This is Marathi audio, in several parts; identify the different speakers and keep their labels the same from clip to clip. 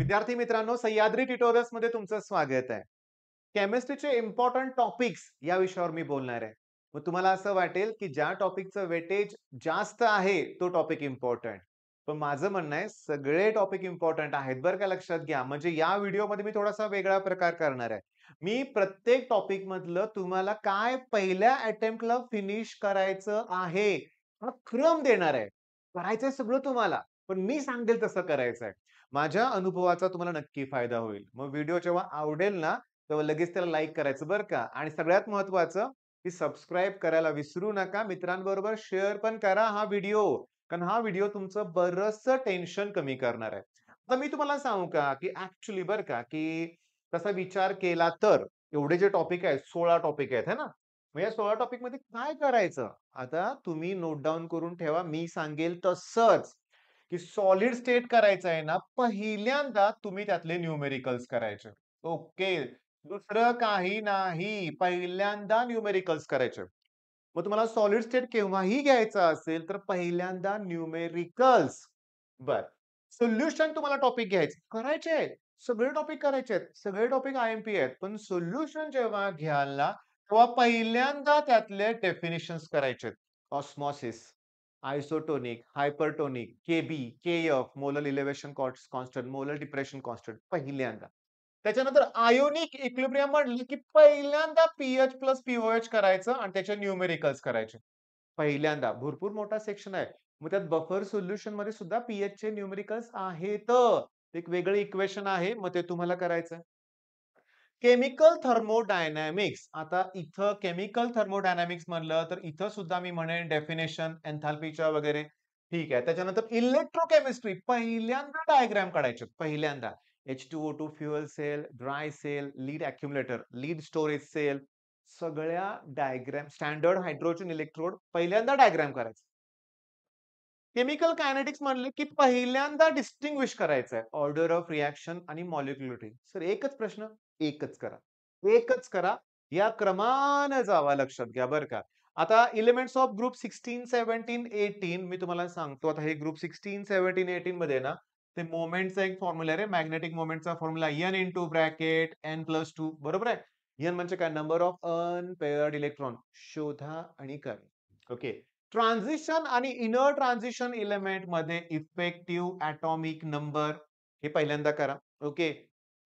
Speaker 1: विद्यार्थी मित्रांनो, सह्याद्री ट्युटोरियल्स मध्ये तुमचं स्वागत आहे. केमिस्ट्रीचे इम्पॉर्टंट टॉपिक्स या विषयावर मी बोलणार आहे. मग तुम्हाला असं वाटेल, की ज्या टॉपिकचं वेटेज जास्त आहे, तो टॉपिक इम्पॉर्टंट. पण माझं म्हणणं आहे, सगळे टॉपिक इम्पॉर्टंट आहेत बरं का, लक्षात घ्या. म्हणजे या व्हिडिओमध्ये मी थोडासा वेगळा प्रकार करणार आहे. मी प्रत्येक टॉपिक मधलं तुम्हाला काय पहिल्या अटेम्प्टला फिनिश करायचं आहे, हा क्रम देणार आहे. करायचंय सगळं तुम्हाला, पण मी सांगेल तसं करायचंय. माझ्या अनुभवाचा तुम्हाला नक्की फायदा होईल. मग व्हिडिओ जेव्हा आवडेल ना, तेव्हा लगेच त्याला लाईक करायचं बरं का. आणि सगळ्यात महत्त्वाचं, की सबस्क्राईब करायला विसरू नका. मित्रांबरोबर शेअर पण करा हा व्हिडिओ. कारण हा व्हिडिओ तुमचं बरचसं टेन्शन कमी करणार आहे. आता मी तुम्हाला सांगू का, की ॲक्चुअली बरं का, की तसा विचार केला तर एवढे जे टॉपिक आहेत, 16 टॉपिक आहेत, है ना? मग या 16 टॉपिकमध्ये काय करायचं? आता तुम्ही नोट डाउन करून ठेवा. मी सांगेल तसंच. की सॉलिड स्टेट करायचं आहे ना, पहिल्यांदा तुम्ही त्यातले न्यूमेरिकल्स करायचे. ओके. दुसरं काही नाही. पहिल्यांदा न्यूमेरिकल्स करायचे. मग तुम्हाला सॉलिड स्टेट केव्हाही घ्यायचं असेल, तर पहिल्यांदा न्यूमेरिकल्स. बरं. सोल्युशन तुम्हाला टॉपिक घ्यायचे. करायचे आहेत. सगळे टॉपिक करायचे आहेत. सगळे टॉपिक आय-एम-पी आहेत. पण सोल्युशन जेव्हा घ्याल ना, तेव्हा पहिल्यांदा त्यातले डेफिनिशन्स करायचे आहेत. Osmosis, isotonic, hypertonic, KB, KF, molar elevation constant, molar depression constant पहिल्यांदा. त्याच्यानंतर आयोनिक इक्विलिब्रियम म्हटलं, की पहिल्यांदा पीएच प्लस पीओएच करायचं आणि त्याचे न्यूमेरिकल्स करायचे. पहिल्यांदा. भरपूर मोठा सेक्शन आहे. मग त्यात बफर सोल्युशनमध्ये सुद्धा पीएचचे न्यूमेरिकल्स आहेत. एक वेगळं इक्वेशन आहे. मग ते तुम्हाला करायचं. Chemical thermodynamics. आता इथं केमिकल थर्मोडायनामिक्स म्हणलं तर इथं सुद्धा मी म्हणेन डेफिनेशन एन्थाल्पीच्या वगैरे ठीक आहे. त्याच्यानंतर इलेक्ट्रोकेमिस्ट्री पहिल्यांदा डायग्राम काढायचे पहिल्यांदा. H2O2 fuel cell, dry cell, lead accumulator, lead storage cell सगळ्या डायग्राम स्टँडर्ड हायड्रोजन इलेक्ट्रोड पहिल्यांदा डायग्राम करायचं. केमिकल कायनेटिक्स म्हणले की पहिल्यांदा डिस्टिंग्विश करायचं आहे. ऑर्डर ऑफ रिएक्शन आणि मॉलिक्युलरिटी. सर एकच प्रश्न, एकच करा. एकच करा. या क्रमानं जावा लक्षात घ्या बरं का. आता एलिमेंट्स ऑफ ग्रुप 16, 17, 18 मी तुम्हाला सांगतो. आता हे ग्रुप 16, 17, 18 मध्ये ना ते मोमेंटचा एक फॉर्म्युला आहे रे. मॅग्नेटिक मोमेंटचा formula N into bracket N+2 बरोबर आहे. N म्हणजे काय? नंबर ऑफ अनपेअर्ड इलेक्ट्रॉन शोधा आणि करा. ओके. ट्रान्झिशन आणि इनर ट्रान्झिशन एलिमेंट मध्ये इफेक्टिव्ह एटॉमिक नंबर हे पहिल्यांदा करा. ओके.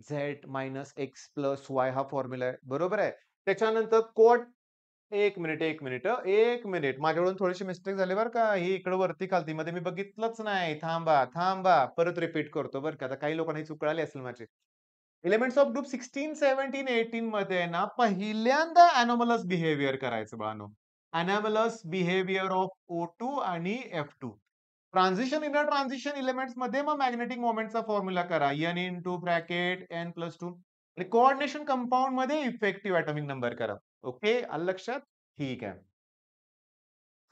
Speaker 1: Z-X+Y हा फॉर्म्युला आहे. बरोबर आहे. त्याच्यानंतर कोट एक मिनिट, एक मिनिट, एक मिनिट. माझ्याकडून थोडीशी मिस्टेक झाली बरं का. ही इकडे वरती खालती मध्ये मी बघितलंच नाही. थांबा, थांबा. परत रिपीट करतो बरं का. आता काही लोकांना चूक कळाली असेल माझी. एलिमेंट्स ऑफ ग्रुप 16, 17, 18 मध्ये ना पहिल्यांदा एनोमलस बिहेवियर करायचं बाळांनो. एनोमलस बिहेवियर ऑफ O2 आणि F2. Transition inner transition elements मध्ये मग मॅग्नेटिक मोमेंटचा फॉर्म्युला करा. N इंटू ब्रॅकेट N+2 आणि कोऑर्डिनेशन कंपाउंड मध्ये इफेक्टिव्ह एटॉमिक नंबर करा. ओके, आलं लक्षात? ठीक आहे.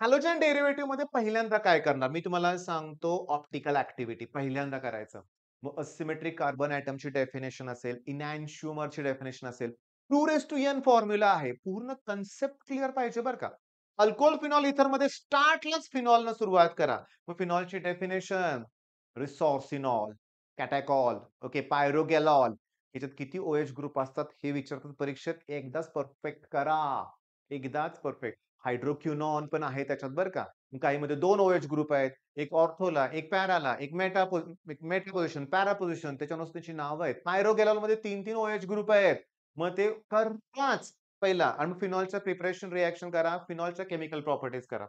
Speaker 1: हॅलोजन डेरिव्हेटिव्ह मध्ये पहिल्यांदा काय करणार? मी तुम्हाला सांगतो ऑप्टिकल ऍक्टिव्हिटी पहिल्यांदा करायचं. मग असिमेट्रिक कार्बन एटमची डेफिनेशन असेल, इनॅन्शिओमरची डेफिनेशन असेल. 2:n फॉर्म्युला आहे. पूर्ण कन्सेप्ट क्लिअर पाहिजे बरं का. अल्कोहोल फिनॉल इथर मध्ये स्टार्टलाच फिनॉलनं सुरुवात करा. मग फिनॉलची डेफिनेशन रिसॉर्सिनॉल, कॅटॅकॉल, ओके, पायरोगॅलॉल. याच्यात किती OH ग्रुप असतात हे विचारतात परीक्षेत. एकदाच परफेक्ट करा. एकदाच परफेक्ट. हायड्रोक्विनॉन पण आहे त्याच्यात बरं का. काहीमध्ये 2 OH ग्रुप आहेत. एक ऑर्थोला, एक पॅराला, एक मेटा पोझिशन, पॅरा पोझिशन त्याच्यानुसार त्याची नावं आहेत. पायरोगॅलॉलमध्ये 3-3 OH ग्रुप आहेत. मग ते कराच पहिला आणि फिनॉलचं प्रिपरेशन रिएक्शन करा. फिनॉलच्या केमिकल प्रॉपर्टीज करा.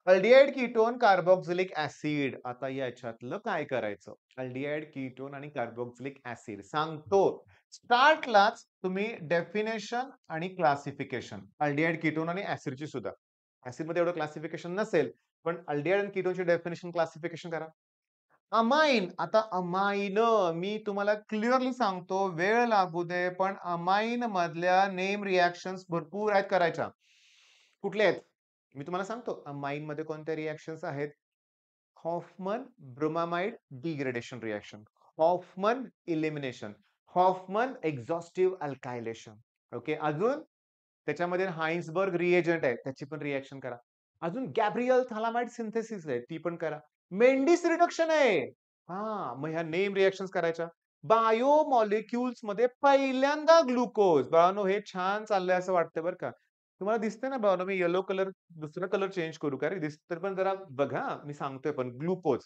Speaker 1: Aldehyde ketone, carboxylic acid. आता याच्यातलं काय करायचं? अल्डिहाइड कीटोन आणि कार्बोक्सिलिक ॲसिड सांगतो. स्टार्टलाच तुम्ही डेफिनेशन आणि क्लासिफिकेशन अल्डिहाइड कीटोन आणि ॲसिडची सुद्धा. ॲसिडमध्ये एवढं क्लासिफिकेशन नसेल, पण अल्डिहाइड आणि कीटोनची डेफिनेशन क्लासिफिकेशन करा. अमाइन आता अमाइन मी तुम्हाला क्लिअरली सांगतो, वेळ लागू दे, पण अमाइन मधल्या नेम रिएक्शन्स भरपूर आहेत करायच्या. कुठल्या आहेत? मी तुम्हाला सांगतो अमाइन मध्ये कोणत्या रिएक्शन्स आहेत. Hofmann bromamide degradation reaction, Hofmann elimination, Hofmann exhaustive alkylation. Okay, अजून त्याच्यामध्ये हाइन्सबर्ग रिएजंट आहे, त्याची पण रिएक्शन करा. अजून गॅब्रियल थालामाइड सिंथेसिस आहे, ती पण करा. मेंडिस रिडक्शन आहे. हा, मग ह्या नेम रिएक्शन्स करायच्या. बायोमॉलिक्युल्समध्ये पहिल्यांदा ग्लुकोज. बाळांनो, हे छान चाललंय असं वाटतंय बरं का. तुम्हाला दिसतंय ना बाळांनो, मी येलो कलर दुसरा कलर चेंज करू का रे? दिसतंय पण जरा बघा मी सांगतोय पण ग्लुकोज.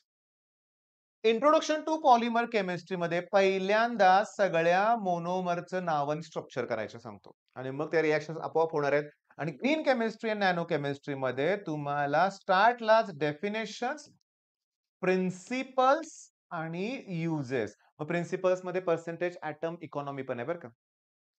Speaker 1: इंट्रोडक्शन टू पॉलिमर केमिस्ट्रीमध्ये पहिल्यांदा सगळ्या मोनोमरचं नाव आणि स्ट्रक्चर करायचं सांगतो. आणि मग त्या रिएक्शन्स आपोआप होणार आहेत. आणि ग्रीन केमिस्ट्री आणि नॅनो केमिस्ट्रीमध्ये तुम्हाला स्टार्टलाच डेफिनेशन्स, प्रिन्सिपल्स आणि युजेस. मग प्रिन्सिपल्समध्ये पर्सेंटेज एटॉम इकॉनॉमी पण आहे बरं का.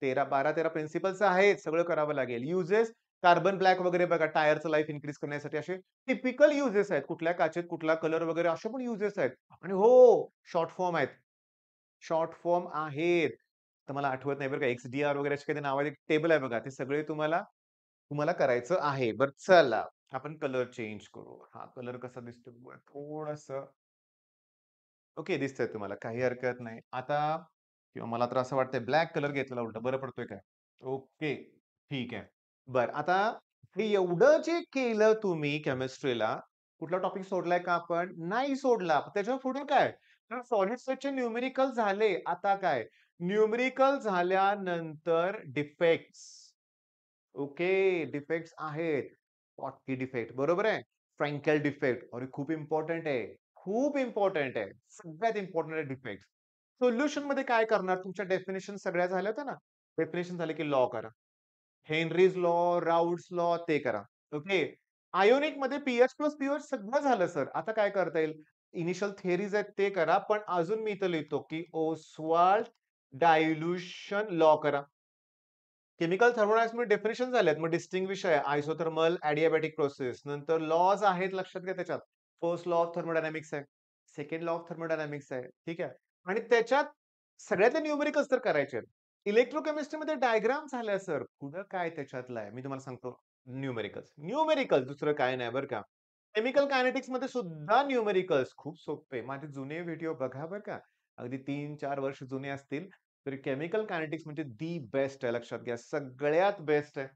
Speaker 1: 12-13 प्रिन्सिपल्स आहेत. सगळं करावं लागेल. युजेस कार्बन ब्लॅक वगैरे बघा टायरचं लाईफ इन्क्रीज करण्यासाठी असे टिपिकल युजेस आहेत. कुठल्या काचेत कुठला कलर वगैरे असे पण युजेस आहेत. आणि हो, शॉर्ट फॉर्म आहेत. शॉर्ट फॉर्म आहेत. तर मला आठवत नाही बरं का. एक्स-डी-आर वगैरे असे काही नावाचे टेबल आहे बघा. ते सगळे तुम्हाला तुम्हाला करायचं आहे. बरं चला, आपण कलर चेंज करू. हा कलर कसा दिसतो बघूया. थोडंसं ओके दिसतंय तुम्हाला. काही हरकत नाही. आता किंवा मला तर असं वाटतंय ब्लॅक कलर घेतलेला उलटा बरं पडतोय काय? ओके. ठीक आहे. बरं आता हे एवढं जे केलं तुम्ही केमिस्ट्रीला, कुठला टॉपिक सोडलाय का आपण? नाही सोडला. त्याच्या पुढे काय? तर सॉलिड स्टेटचे न्यूमेरिकल झाले. आता काय? न्यूमेरिकल झाल्यानंतर डिफेक्ट्स. ओके. डिफेक्ट्स आहेत. स्कॉटकी डिफेक्ट बरोबर आहे. फ्रँकेल डिफेक्ट अरे खूप इम्पोर्टंट आहे. खूप इम्पोर्टंट आहे. सगळ्यात इम्पोर्टंट आहे डिफेक्ट. सोल्युशनमध्ये काय करणार? तुमच्या डेफिनिशन सगळ्या झाल्या होत्या ना? डेफिनिशन झाले की लॉ करा. हेनरीज लॉ, राउल्ट्स लॉ ते करा. ओके. आयोनिकमध्ये पी-एच प्लस पी-ओच सगळं झालं सर. आता काय करता येईल? इनिशियल थिअरीज आहेत ते करा. पण अजून मी इथं लिहितो की ओस्वाल्ड डायल्यूशन लॉ करा. केमिकल थर्मोडायनामिक्समध्ये डेफिनिशन झाल्यात. मग डिस्टिंग्विश आहे आयसोथर्मल एडियाबॅटिक प्रोसेस. नंतर लॉज आहेत लक्षात घ्या त्याच्यात. फर्स्ट लॉ ऑफ थर्मोडायनामिक्स आहे. सेकंड लॉ ऑफ थर्मोडायनामिक्स आहे. ठीक आहे. आणि त्याच्यात सगळ्यातले न्यूमेरिकल्स तर करायचे आहेत. इलेक्ट्रोकेमिस्ट्रीमध्ये डायग्राम झाल्या सर. पुढं काय त्याच्यातलं आहे? मी तुम्हाला सांगतो न्यूमेरिकल्स. न्यूमेरिकल्स दुसरं काय नाही बरं का. केमिकल कायनेटिक्समध्ये सुद्धा न्यूमेरिकल्स खूप सोपे. माझे जुने व्हिडिओ बघा बरं का. अगदी 3-4 वर्ष जुने असतील. तर केमिकल कायनेटिक्स म्हणजे दी बेस्ट आहे लक्षात घ्या. सगळ्यात बेस्ट आहे.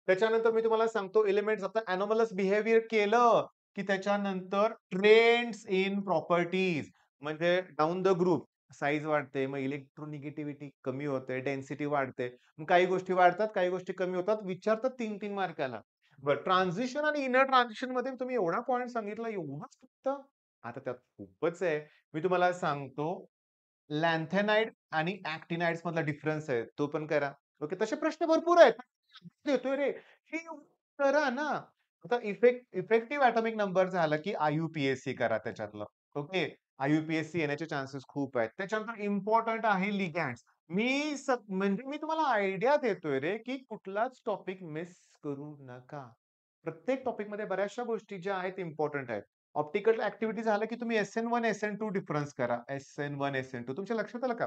Speaker 1: त्याच्यानंतर मी तुम्हाला सांगतो एलिमेंट्स आता एनोमलस बिहेवियर केलं, की त्याच्यानंतर ट्रेंड्स इन प्रॉपर्टीज म्हणजे डाउन द ग्रुप साइज वाढते, मग इलेक्ट्रोनिगेटिव्हिटी कमी होते, डेन्सिटी वाढते. मग काही गोष्टी वाढतात, काही गोष्टी कमी होतात. विचारतात 3-3 मार्काला. बरं ट्रान्झिशन आणि इनर ट्रान्झिशनमध्ये तुम्ही एवढा पॉइंट सांगितला, एवढंच फक्त? आता त्यात खूपच आहे. मी तुम्हाला सांगतो लॅन्थेनाइड आणि अॅक्टिनाइड्स मधला डिफरन्स आहे. तो पण करा. ओके. तसे प्रश्न भरपूर आहेत. देतोय रे. हे करा ना. आता इफेक्टिव्ह एटॉमिक नंबर झाला, की आय-यू-पी-ए-सी करा त्याच्यातलं. ओके. आय-यू-पी-ए-सी येण्याचे चान्सेस खूप आहेत. त्याच्यानंतर इम्पोर्टंट आहे लिगँड्स. म्हणजे मी तुम्हाला आयडिया देतोय रे, की कुठलाच टॉपिक मिस करू नका. प्रत्येक टॉपिकमध्ये बऱ्याचशा गोष्टी ज्या आहेत इम्पोर्टंट आहेत. ऑप्टिकल ॲक्टिव्हिटी झालं, की तुम्ही एस-एन-1, एस-एन-2 डिफरन्स करा. एस-एन-1, एस-एन-2 तुमच्या लक्षात आलं का?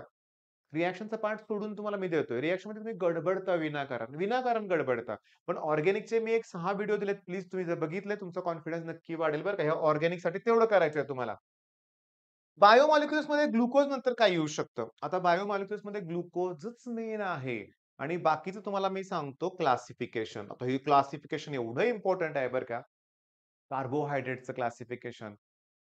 Speaker 1: रिएक्शनचा पार्ट सोडून तुम्हाला मी देतोय. रिएक्शनमध्ये तुम्ही गडबडता विनाकारण. विनाकारण गडबडता. पण ऑर्गॅनिकचे मी एक 6 व्हिडिओ दिलेत. प्लीज तुम्ही जर बघितले तुमचा कॉन्फिडन्स नक्की वाढेल बरं का. ह्या ऑर्गॅनिकसाठी तेवढं करायचंय तुम्हाला. बायोमॉलिक्युल्समध्ये ग्लुकोज नंतर काय येऊ शकतं? आता बायोमॉलिक्युल्समध्ये ग्लुकोजच मेन आहे आणि बाकीचं तुम्हाला मी सांगतो क्लासिफिकेशन. आता हे क्लासिफिकेशन एवढं इम्पोर्टंट आहे बरं का. कार्बोहायड्रेटचं क्लासिफिकेशन.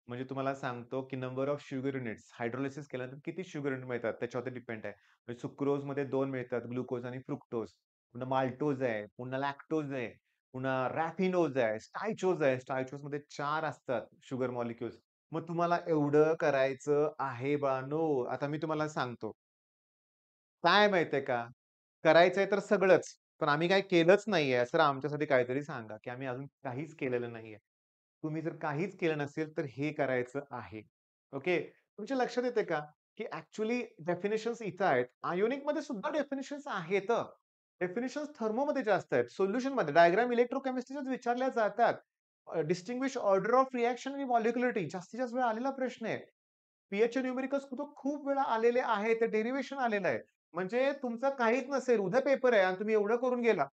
Speaker 1: म्हणजे तुम्हाला सांगतो, की number of sugar units hydrolysis केल्यानंतर किती शुगर युनिट मिळतात त्याच्यावरती डिपेंड आहे. म्हणजे सुक्रोजमध्ये 2 मिळतात, ग्लुकोज आणि फ्रुक्टोज. पुन्हा माल्टोज आहे, पुन्हा लॅक्टोज आहे, पुन्हा रॅफिनोज आहे, स्टायचोज आहे. स्टायचोजमध्ये 4 असतात शुगर मॉलिक्युल्स. मग तुम्हाला एवढं करायचं आहे बाळांनो. आता मी तुम्हाला सांगतो. काय माहितीये का? करायचंय तर सगळंच. पण आम्ही काही केलंच नाहीये, तर आमच्यासाठी काहीतरी सांगा, की आम्ही अजून काहीच केलेलं नाहीये. तुम्ही जर काहीच केलं नसेल, तर हे करायचं आहे. ओके. तुमच्या लक्षात येते का, की ॲक्चुअली डेफिनिशन्स इथं आहेत. आयोनिकमध्ये सुद्धा डेफिनिशन्स आहेत. डेफिनिशन्स थर्मोमध्ये जास्त आहेत. सोल्युशनमध्ये डायग्राम इलेक्ट्रोकेमिस्ट्रीच्याच विचारल्या जातात. डिस्टिंग्विश ऑर्डर ऑफ रिएक्शन आणि मॉलिक्युलरिटी जास्तीत जास्त वेळा आलेला प्रश्न आहे. पीएचचे न्यूमेरिकल्स सुद्धा खूप वेळा आलेले आहेत. ते डेरिव्हेशन आलेलं आहे. म्हणजे तुमचं काहीच नसेल, उद्या पेपर आहे आणि तुम्ही एवढं करून गेला,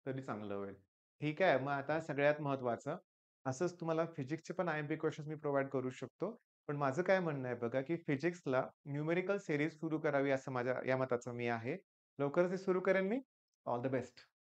Speaker 1: तरी चांगलं होईल. ठीक आहे. मग आता सगळ्यात महत्त्वाचं, असंच तुम्हाला फिजिक्सचे पण आय-एम-पी क्वेशन्स मी प्रोव्हाईड करू शकतो. पण माझं काय म्हणणं आहे बघा, की फिजिक्सला न्यूमेरिकल सीरीज सुरू करावी असं माझ्या या मताचं मी आहे. लवकरच हे सुरू करेन मी. All the best.